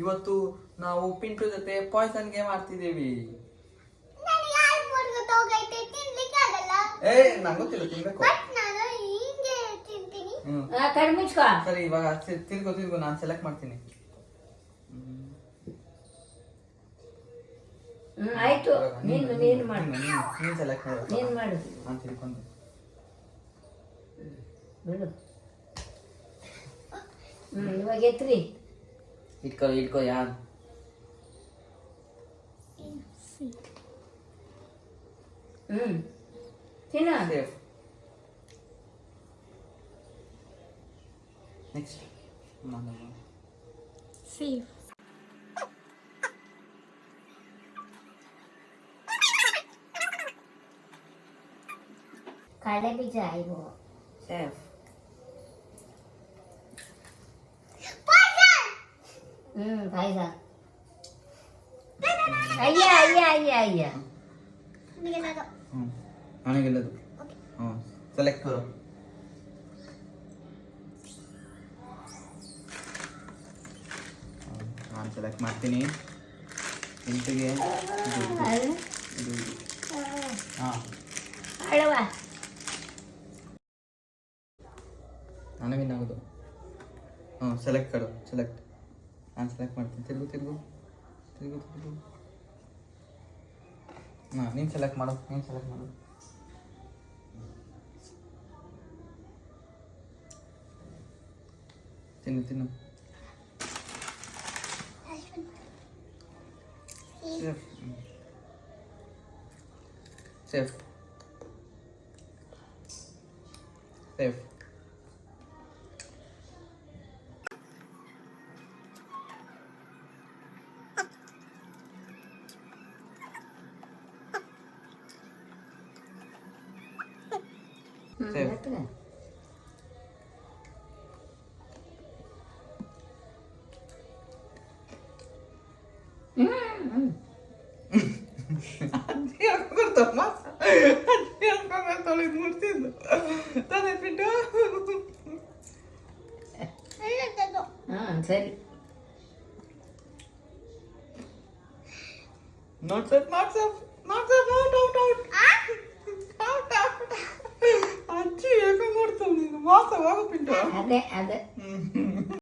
ಇವತ್ತು ನಾವು ಪಿಂಟು ಜೊತೆ ಪಾಯ್ಸನ್ ಗೇಮ್ ಆಡ್ತಿದ್ದೇವೆ. ಏ ನಂಗೆ ಗೊತ್ತಿಲ್ಲ, ತಿನ್ಬೇಕು. ಸರಿ, ಇವಾಗ ತಿರ್ಗು ನಾನು ಸೆಲೆಕ್ಟ್ ಮಾಡ್ತೀನಿ. ಆಯ್ತು, ನೀನು ಸೆಲೆಕ್ಟ್ ಮಾಡು. ನೀನು ಮಾಡು. ನಾನು ತಿಳ್ಕೊಂಡು ಬಿಡು. ಇವಾಗ ಎತ್ರಿ. ಇಟ್ಕೋ ಯಾರು ತಿನ್ನ. Next safe. ಕಡಲೆ ಬೀಜ ಇವು. ಸೇಫ್. ಪಾಯಸ. ಅಯ್ಯ ಅಯ್ಯ ಅಯ್ಯ ಅಯ್ಯ. ನನಗೆಲ್ಲದು. ಸೆಲೆಕ್ಟ್ ಕರೋ. ನಾನು ಸೆಲೆಕ್ಟ್ ಮಾಡ್ತೀನಿ. ಇಂಟಿಗೆ ಇದು ಹಾಂ ಅಳವ. ನನಗೇನಾಗೋದು. ಸೆಲೆಕ್ಟ್ ಕರೋ. ಸೆಲೆಕ್ಟ್. ನಾನು ಸೆಲೆಕ್ಟ್ ಮಾಡ್ತೀನಿ. ತಿರುಗು. ನೀನು ಸೆಲೆಕ್ಟ್ ಮಾಡು. ತಿನ್ನು. ಸೇಫ್. ಸರಿ. Not safe. Out. ಅಜ್ಜಿ ಯಾಕೆ ಮಾಡ್ತಾವ್ ನೀನು? ಮಾಸ ಹೋಗು ಪಿಂಟು. ಅದೇ